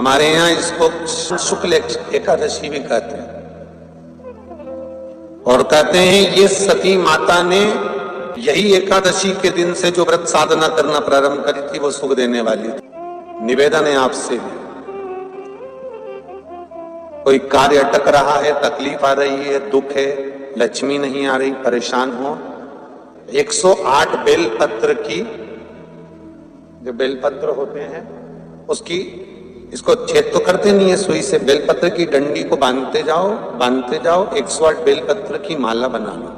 हमारे यहाँ इसको शुक्ल एकादशी भी कहते हैं, और कहते हैं ये सती माता ने यही एकादशी के दिन से जो व्रत साधना करना प्रारंभ करी थी वो सुख देने वाली थी। निवेदन है आपसे भी, कोई कार्य अटक रहा है, तकलीफ आ रही है, दुख है, लक्ष्मी नहीं आ रही, परेशान हो, 108 बेलपत्र की, जो बेलपत्र होते हैं उसकी, इसको छेद तो करते नहीं है सुई से, बेलपत्र की डंडी को बांधते जाओ 108 बेलपत्र की माला बना लो,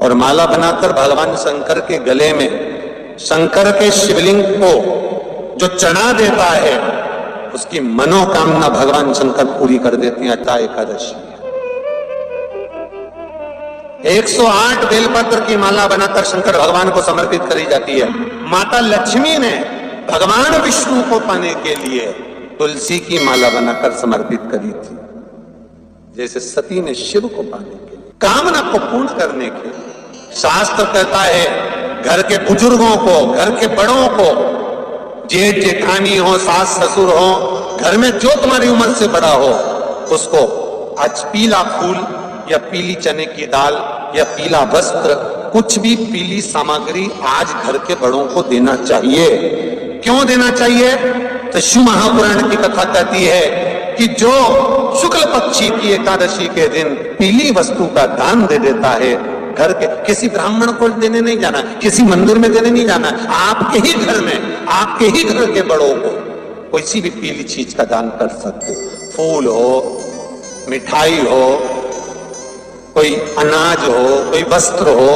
और माला बनाकर भगवान शंकर के गले में, शंकर के शिवलिंग को जो चढ़ा देता है उसकी मनोकामना भगवान शंकर पूरी कर देते हैं। अटा एकादशी 108 बेलपत्र की माला बनाकर शंकर भगवान को समर्पित करी जाती है। माता लक्ष्मी ने भगवान विष्णु को पाने के लिए तुलसी की माला बनाकर समर्पित करी थी, जैसे सती ने शिव को पाने के लिए, कामना को पूर्ण करने के लिए। शास्त्र कहता है घर के बुजुर्गों को, घर के बड़ों को, जेठ जेठानी हो, सास ससुर हो, घर में जो तुम्हारी उम्र से बड़ा हो, उसको आज पीला फूल या पीली चने की दाल या पीला वस्त्र, कुछ भी पीली सामग्री आज घर के बड़ों को देना चाहिए। क्यों देना चाहिए? तो शिव महापुराण की कथा कहती है कि जो शुक्ल पक्षी की एकादशी के दिन पीली वस्तु का दान दे देता है, घर के किसी ब्राह्मण को देने नहीं जाना, किसी मंदिर में देने नहीं जाना, आपके ही घर में, आपके ही घर के बड़ों को कोई भी पीली चीज का दान कर सकते। फूल हो, मिठाई हो, कोई अनाज हो, कोई वस्त्र हो,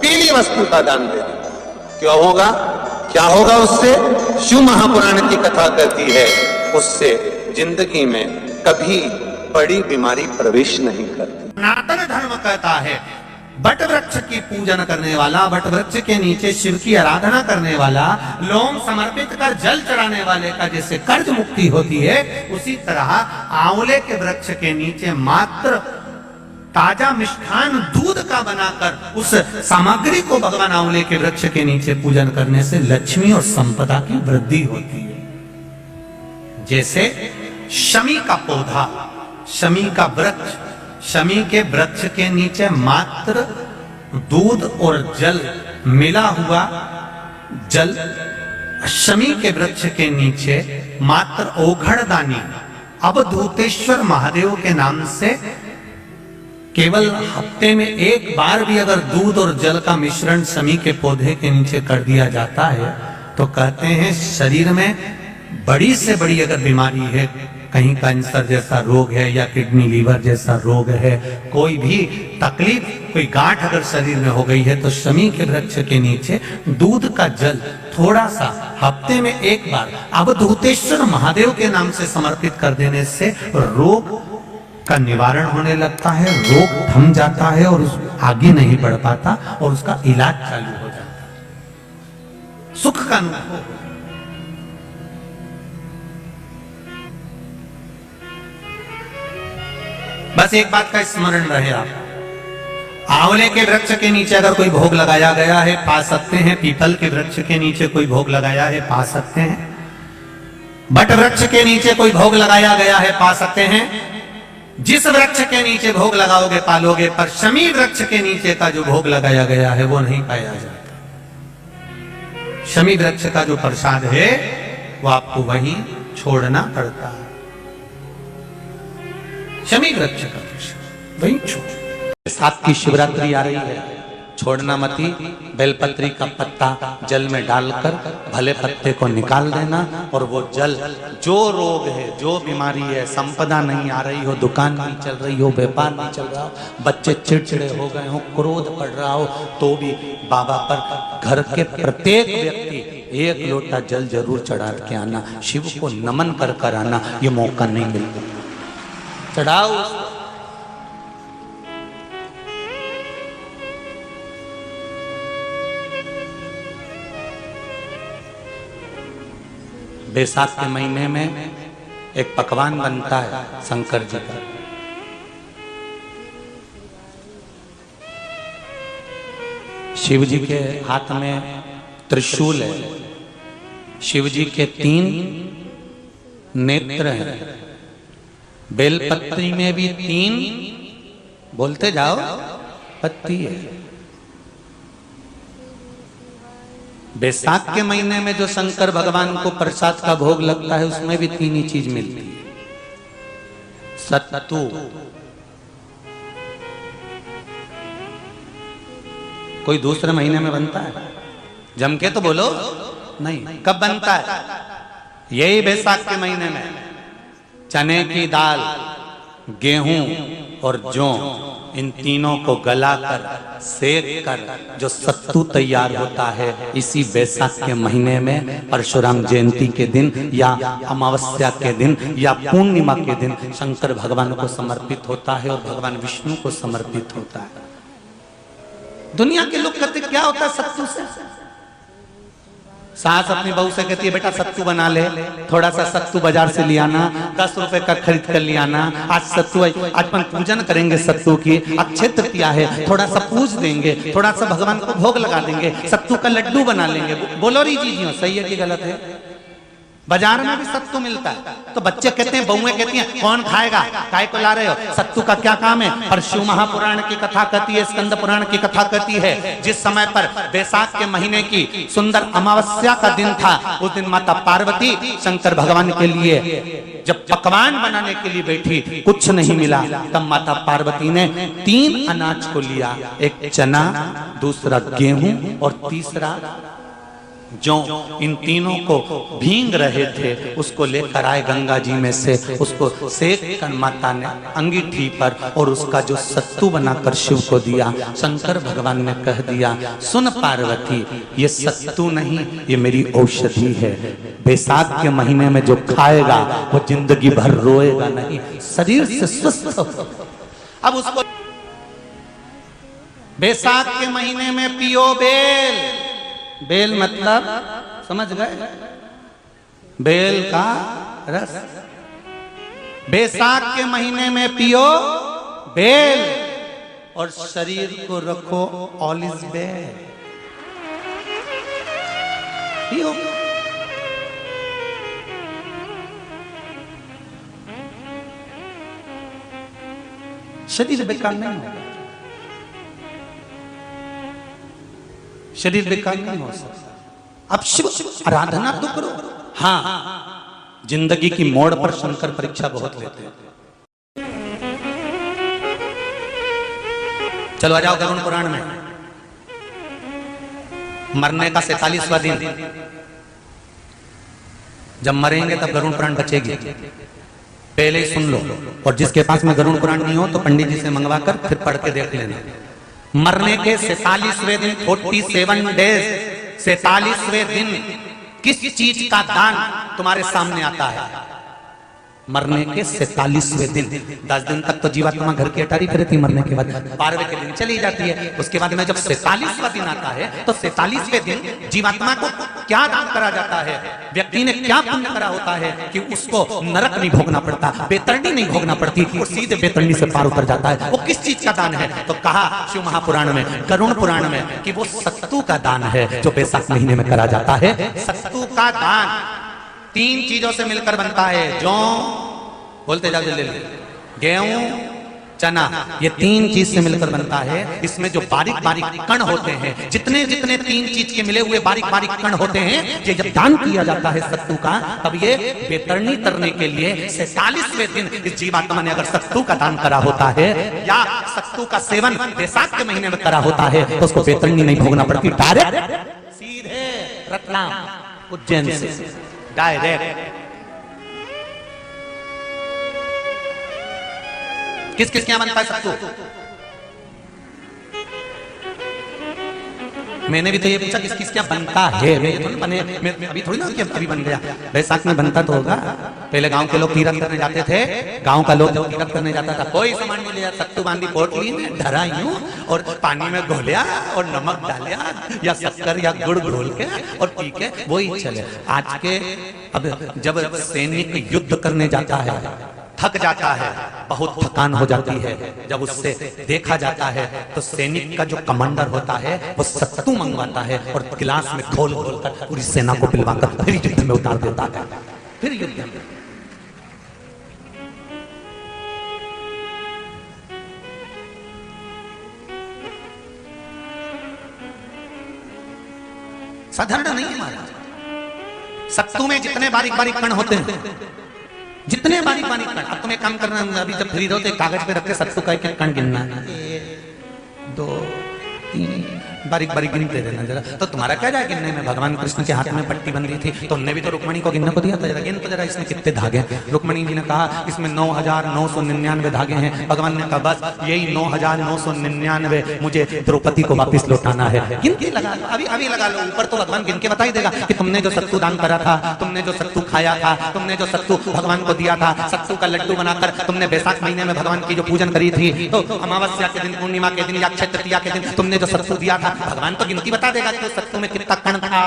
पीली वस्तु का दान दे दे। क्यों होगा? क्या होगा उससे? शिव महापुराण की कथा कहती है उससे जिंदगी में कभी बड़ी बीमारी प्रवेश नहीं करती। सनातन धर्म कहता है बट वृक्ष की पूजन करने वाला, बट वृक्ष के नीचे शिव की आराधना करने वाला, लोम समर्पित कर जल चढ़ाने वाले का जैसे कर्ज मुक्ति होती है, उसी तरह आंवले के वृक्ष के नीचे मात्र ताजा मिष्ठान दूध का बनाकर उस सामग्री को भगवान आंवले के वृक्ष के नीचे पूजन करने से लक्ष्मी और संपदा की वृद्धि होती है। जैसे शमी का पौधा, शमी का वृक्ष, शमी के वृक्ष के नीचे मात्र दूध और जल मिला हुआ जल, शमी के वृक्ष के नीचे मात्र ओघड़दानी अवधूतेश्वर महादेव के नाम से केवल हफ्ते में एक बार भी अगर दूध और जल का मिश्रण शमी के पौधे के नीचे कर दिया जाता है तो कहते हैं शरीर में बड़ी से बड़ी अगर बीमारी है, कहीं कैंसर जैसा रोग है या किडनी लीवर जैसा रोग है, कोई भी तकलीफ, कोई गांठ अगर शरीर में हो गई है, तो शमी के वृक्ष के नीचे दूध का जल थोड़ा सा हफ्ते में एक बार अवधूतेश्वर महादेव के नाम से समर्पित कर देने से रोग का निवारण होने लगता है, रोग थम जाता है और आगे नहीं बढ़ पाता और उसका इलाज चालू हो जाता है, सुख का अनुभव। बस एक बात का स्मरण रहे, आप आंवले के वृक्ष के नीचे अगर कोई भोग लगाया गया है पा सकते हैं, पीपल के वृक्ष के नीचे कोई भोग लगाया है पा सकते हैं, बट वृक्ष के नीचे कोई भोग लगाया गया है पा सकते हैं। जिस वृक्ष के नीचे भोग लगाओगे पालोगे, पर शमी वृक्ष के नीचे का जो भोग लगाया गया है वो नहीं पाया जाता। शमी वृक्ष का जो प्रसाद है वो आपको वहीं छोड़ना पड़ता है। शमी वृक्ष का प्रसाद वहीं छोड़। साथ की शिवरात्रि आ रही है, छोड़ना मती, बेलपत्री का पत्ता जल में डालकर भले पत्ते को निकाल देना, और वो जल, जो रोग है, जो बीमारी है, संपदा नहीं आ रही हो, दुकान नहीं चल रही हो, व्यापार नहीं चल रहा हो, बच्चे चिड़चिड़े हो गए हो, क्रोध पड़ रहा हो, तो भी बाबा पर घर के प्रत्येक व्यक्ति एक लोटा जल जरूर चढ़ा के आना, शिव को नमन कर कर आना। ये मौका नहीं मिलता, चढ़ाओ। बैसाख के महीने में एक पकवान बनता है शंकर जी का, शिव जी के हाथ में त्रिशूल है, शिव जी के 3 नेत्र हैं। बेलपत्री में भी 3, बोलते जाओ, पत्ती है। बैसाख के महीने में जो शंकर भगवान को प्रसाद का भोग लगता है उसमें भी 3 ही चीज मिलती है। सत्तू, कोई दूसरे महीने में बनता है? जम के तो बोलो नहीं। कब बनता है? यही बैसाख के महीने में। चने की दाल, गेहूं और जौ, इन तीनों को गलाकर सेक कर जो सत्तू तैयार होता है, इसी बैसाख के महीने में परशुराम जयंती के दिन या अमावस्या के दिन या पूर्णिमा के दिन शंकर भगवान को समर्पित होता है और भगवान विष्णु को समर्पित होता है। दुनिया के लोग कहते क्या होता है सत्तू से? सास अपनी बहू से कहती है बेटा सत्तू बना ले, थोड़ा सा सत्तू बाजार से ले आना, 10 रुपए का खरीद कर ले आना। आज सत्तू, आज अपन पूजन करेंगे सत्तू की, अक्षय तृतीया है, थोड़ा सा पूज देंगे, थोड़ा सा भगवान को भोग लगा देंगे, सत्तू का लड्डू बना लेंगे। बोलो री जी, सही है कि गलत है? बाजार में भी सत्तू मिलता है तो बच्चे कहते हैं, बहुएं कहती हैं कौन खाएगा, काय को ला रहे हो, सत्तू का क्या काम है? पर शिव महापुराण की कथा कहती है, स्कंद पुराण की कथा कहती है, जिस समय पर बैसाख के महीने की सुंदर अमावस्या का दिन था, उस दिन माता पार्वती शंकर भगवान के लिए जब पकवान बनाने के लिए बैठी, कुछ नहीं मिला, तब माता पार्वती ने 3 अनाज को लिया, एक चना, दूसरा गेहूं और तीसरा जो। इन तीनों को भींग रहे थे, उसको लेकर आए गंगा जी में से, उसको सेक कर माता ने अंगीठी पर और उसका जो सत्तू बनाकर शिव को दिया। शंकर भगवान ने कह दिया, सुन पार्वती, ये सत्तू नहीं, ये मेरी औषधि है। बैसाख के महीने में जो खाएगा वो जिंदगी भर रोएगा नहीं, शरीर से स्वस्थ हो। अब उसको बैसाख के महीने में पियो बेल। बेल मतलब समझ गए? बेल का रस। बैसाख के महीने में पियो बेल और शरीर को रखो ऑलिव बेल। पियो। शरीर बेकार नहीं होगा, शरीर बेकार नहीं हो सकता। अब शिव आराधना तो करो। हाँ, जिंदगी की मोड़ पर शंकर परीक्षा बहुत लेते हैं। चलो आ जाओ गरुड़ पुराण में। मरने का 47वां दिन, जब मरेंगे तब गरुड़ पुराण बचेगी, पहले ही सुन लो। और जिसके पास में गरुड़ पुराण नहीं हो तो पंडित जी से मंगवा कर फिर पढ़ के देख लेना। मरने के 47वें दिन, 47 डेज, 47वें दिन किस चीज का दान तुम्हारे सामने आता है? मरने के 47वें दिन। 10 दिन तक तो जीवात्मा घर की अटारी करे थी, मरने के बाद 12वें के दिन चली जाती है। उसके बाद में जब 47वां दिन आता है तो 47वें दिन जीवात्मा को क्या दान करा जाता है? व्यक्ति ने क्या पुण्य करा होता है कि उसको नरक नहीं भोगना पड़ता, बेतरणी नहीं भोगना पड़ती, वो सीधे बेतरणी से पार उतर जाता है। वो किस चीज का दान है? तो कहा शिव महापुराण में, गरुड़ पुराण में, कि वो सत्तू का दान है जो बैसाख महीने में करा जाता है। सत्तू का दान 3 चीजों से मिलकर बनता है। जौ, बोलते जाओ जल्दी, गेहूं, चना, ये 3 चीज से मिलकर बनता है। इसमें जो बारीक बारीक कण होते हैं, जितने जितने 3 चीज के मिले हुए बारीक बारीक कण होते हैं, ये जब दान किया जाता है सत्तू का, तब ये बेतरणी तरने के लिए 47वें दिन इस जीवात्मा ने अगर सत्तू का दान करा होता है या सत्तू का सेवन बैसाख के महीने में करा होता है तो उसको बेतरणी नहीं भोगना पड़ती, डायरेक्ट सीधे रतलाम उज्जैन से डायरेक्ट। किस किस क्या बनता है सत्तू? मैंने भी तो ये पूछा किस किस क्या बनता है। मैं अभी थोड़ी ना कि अभी बन गया। बैसाख में बनता तो होगा। पहले गांव के लोग तीरथ करने जाते थे। गांव का लोग जब तीरथ करने जाता था, कोई सामान नहीं ले जाता, सत्तू बांधी पोटली में धरा यूं और पानी में घोलिया और नमक डालिया या शक्कर या गुड़ घोल के और पी के वही चले। आज के अब जब सैनिक युद्ध करने जाता है, थक जाता है, बहुत थकान हो जाती है, जब उससे देखा जाता है तो सैनिक का जो कमांडर होता है वो सत्तू मंगवाता है और गिलास में घोल घोल कर पूरी सेना को पिलवाकर फिर युद्ध में उतार देता है। फिर युद्ध में साधारण नहीं है महाराज। सत्तू में जितने बारीक बारीक कण होते हैं, जितने बारीक बारीक कण, अब तुम्हें काम करना, अभी जब फ्री रहो तो कागज पे रख के सत्तू का एक कण गिनना है, 1 2 3 बारीक बारीक गिन ले देना जरा। तो तुम्हारा क्या जाए गिनने में? भगवान कृष्ण के हाथ में पट्टी बंधी थी, तुमने भी तो रुक्मणी को गिनने को दिया था, जरा गिन तो जरा इसमें कितने धागे हैं। रुक्मणी जी ने कहा इसमें 9,999 धागे हैं। भगवान ने कहा बस यही 9,999 मुझे द्रौपदी को वापस लौटाना है। गिन के लगा लो, अभी अभी लगा लो। ऊपर तो भगवान गिन के बता ही देगा कि तुमने जो सत्तू दान करा था, तुमने जो सत्तू खाया था, तुमने जो सत्तू भगवान को दिया था, सत्तू का लड्डू बनाकर तुमने बैसाख महीने में भगवान की जो पूजन करी थी, तो अमावस्या के दिन, पूर्णिमा के दिन या अक्षय तृतीया के दिन तुमने जो सत्तू दिया था, भगवान तो गिनती बता देगा कि उस सत्तू में कितना कण था।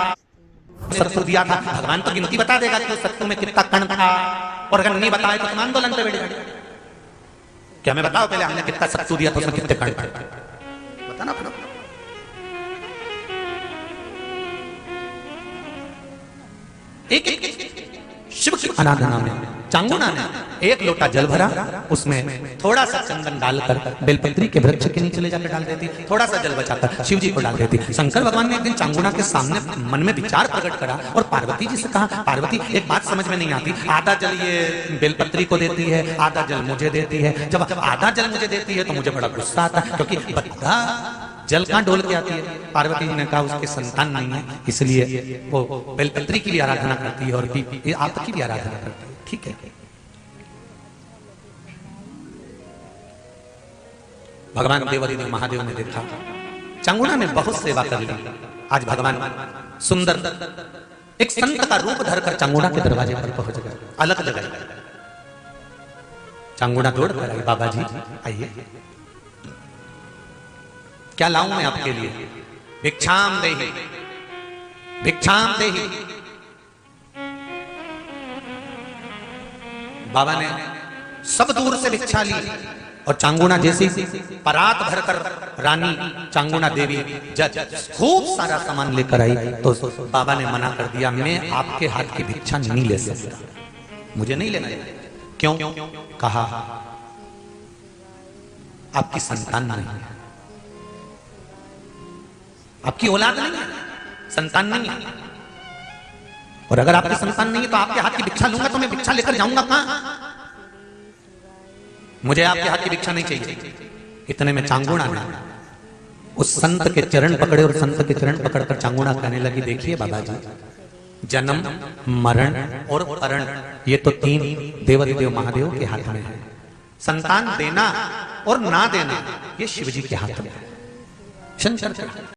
सत्तू दिया था, भगवान तो गिनती बता देगा कि उस सत्तू में कितना कण था। और अगर नहीं बताए तो तुम आंदोलन पे बैठ जाओगे। क्या मैं बताओ पहले हमने कितना सत्तू दिया था, उसमें कितने कण थे, बताना पड़ो। एक शिव की आराधना में चांगुना ने 1 लोटा जल भरा, उसमें थोड़ा सा चंदन डालकर बेलपत्री के वृक्ष के नीचे ले जाकर डाल देती, थोड़ा सा जल बचाकर शिव जी को डाल देती। शंकर भगवान ने एक दिन चांगुना के सामने मन में विचार प्रकट करा और पार्वती जी से कहा, पार्वती एक बात समझ में नहीं आती, आधा जल ये बेलपत्री को देती है, आधा जल मुझे देती है। जब आधा जल मुझे देती है तो मुझे बड़ा गुस्सा आता है, क्योंकि बद्धा जल कहां डोल के आती है। पार्वती जी ने कहा उसके संतान नहीं है, इसलिए वो बेलपत्री की भी आराधना करती है और आपकी भी आराधना करती है। ठीक है, भगवान देवादिदेव महादेव ने देखा चांगुना ने बहुत सेवा कर ली। आज भगवान सुंदर एक संत का रूप धरकर चांगुना के दरवाजे पर पहुंच गए, अलग जगह। चांगुना दौड़ कर आई, बाबा जी आइए, क्या लाऊं मैं आपके लिए? भिक्षाम देहि, भिक्षाम देहि। बाबा ने सब दूर से भिक्षा ली और चांगुना जैसी परात भरकर रानी चांगुना देवी खूब सारा सामान लेकर आई, तो बाबा ने मना कर दिया, मैं आपके हाथ की भिक्षा नहीं ले सकता, मुझे नहीं लेना। क्यों? कहा आपकी संतान नहीं है, आपकी औलाद नहीं है, संतान नहीं है। और अगर आपकी संतान नहीं है तो आपके हाथ की भिक्षा लूंगा तो मैं भिक्षा लेकर जाऊंगा कहां? मुझे आपके हाथ की भिक्षा नहीं चाहिए। इतने में चांगुना ने उस संत के चरण पकड़े और संत के चरण पकड़कर चांगुना कहने लगी, देखिए बाबा जी, जन्म, मरण और परण ये तो 3 देवादिदेव महादेव के हाथ में है। संतान देना और ना देना ये शिव जी के हाथ में है, शंकर के।